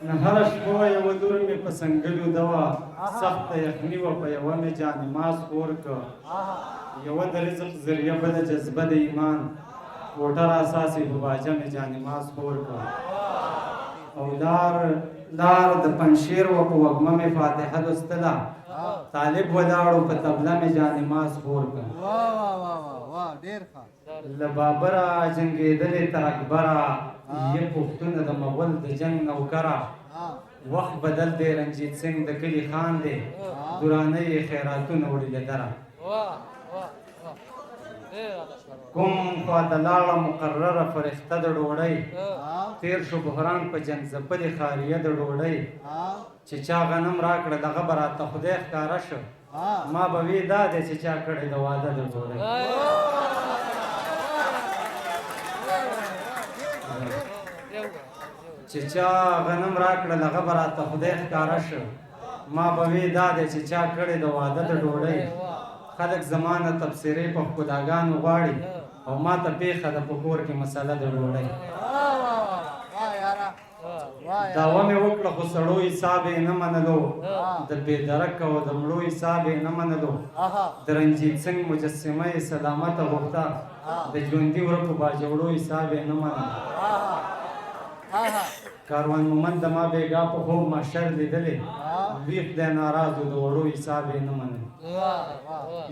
هره شپه یوه لور مې په سنګلو ده وه سخته یخني وه په یوه مې جانماز خور که یوه د رزق ذریعه بله جذبه د ایمان موټر اساس یې په باجه مې جانماز خور که او لار د پنشیر وه په وږمه مې فاتحه لوستله طالب ولاړو په طبله مې جانماز خور که له بابره جنګېدلې تر اکبره یه پښتونه د مغول د جنګ نوکره وخت بدل دی رنجیت سنګ د کلي خان دی درانه یې خیراتونه وړي له دره کوم خواته لاړه مقرره فرښته د ډوډۍ تیر شو بحران په جنځپلې خاریه د ډوډۍ چې چا غنم راکړه دغه به راته خدای ښکاره شو ما به وی دا دی چې چا کړی د واده د ډوډۍ چې چا غنم راکړل هغه به راته خدای ښکاره شو ما به وی دا دی چې چا کړی د واده د ډوډۍ خلک زما نه تبصرې په ښکلاګانو غواړي او ما ته پېښه ده په کور کې مسله د ډوډۍ دعوه مې وکړه خو سړو حساب یې نه منلو د بېدرک او د مړو حساب یې نه منلو د رنجیت سنګ مجسمه یې سلامته غوښته د ژوندي ورکو باجوړو حساب یې نه منلو کاروان مومند د ما بېګا په خوب محشر لیدلې ویښ دی ناراض و د وړو حساب یې نه منلو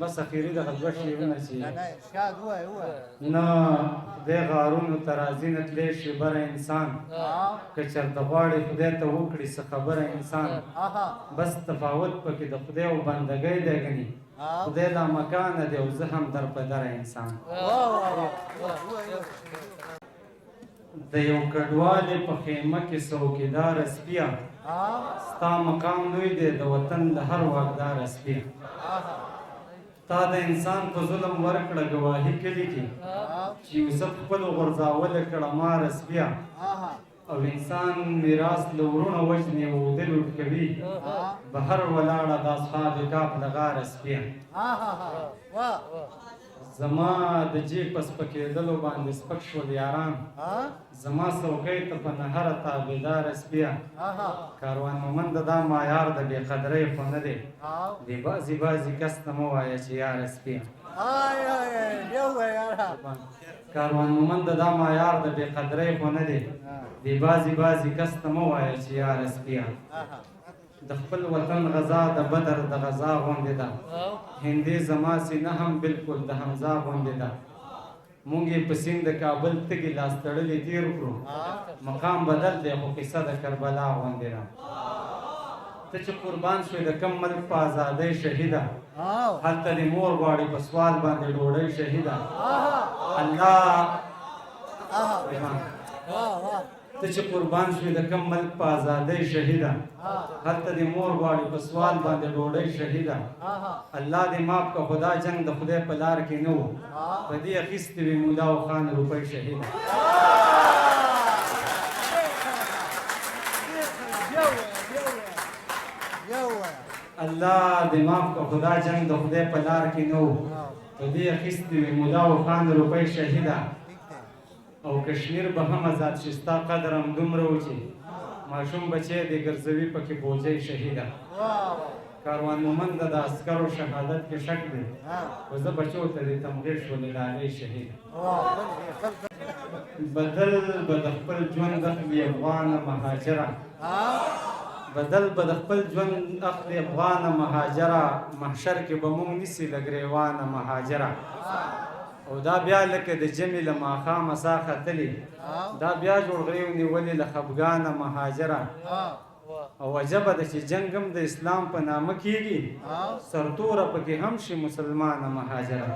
بس اخري دغه دوه شعرونه چې نه خدای غارونو ته راځي نه تلی شي بره انسان که چېرته غواړي خدای ته وکړي څه خبره انسان بس تفاوت پکې د خدای او بندګۍ دی ګني خدای لا مکانه دی او زه هم در په دره انسان د یو کډوالې په خیمه کې څوکیداره سپیه ستا مقام لوی دی د وطن د هر واکداره سپیه تا د انسان په ظلم ورکړه ګواهي کلي کې چې یوسف خپلو غورځاوله کړه ماره سپیه او انسان میراث له ورونه وژني او اوده لوټ کوي بهر ولاړه د اصحاب کاف د غاره سپیه زما د جیب په سپکېدلو باندې سپک شول یاران زما څوکۍ ته په نهره تابېداره سپیه کاروان مومنده دا معیار د بې قدرۍ خو نه دی د بعضې کس ته مه وایه چې یاره سپیه کاروان مومنده دا معیار د بې قدرۍ خو نه دی د بعضې کس ته مه وایه چې یاره سپیه د خپل وطن غذا د بدر د غذا غوندې ده هندي زما سینه هم بالکل د حمزه غوندې ده مونږ یې په سیند د کابل تږي لاس تړلې تېر کړو مقام بدل دی خو قصه د کربلا غوندې ده ته چې قربان شوې د کم ملک په ازادۍ شهیده هلته دې مور غواړي په سوال باندې ډوډۍ شهیده الله ته چې قربان شوې د کم ملک په ازادۍ شهیده هلته دې مور غواړي په سوال باندې ډوډۍ شهیده الله دې ماف که خدا جنګ د خدای په لار کې نه و په دې اخیستې وي مولا او خان روپۍ شهیده الله دې ماف که خدا جنګ د خدای په لار کې نه و په دې اخیستې وي مولا او خان روپۍ شهیده او کشمیر به هم آزاد شي ستا قدر هم دومره و چې ماشوم بچی دې ګرځوي پکې بوجۍ شهیده کاروان مومنده د عسکرو شهادت کې شک دی خو زه بچو ته دې تمغیر شولې لالی شهیده بدل به د خپل ژوند اخلي افغانه مهاجره بدل به د خپل ژوند اخلي افغانه مهاجره محشر کې به مونږ نیسي له ګریوانه مهاجره او دا بیا لکه د جمعې له ماښامه سا ختلې دا بیا جوړغړې ونیولې له خفګانه مهاجره او عجبه ده چې جنګ هم د اسلام په نامه کېږي سرتوره پکې هم شي مسلمانه مهاجره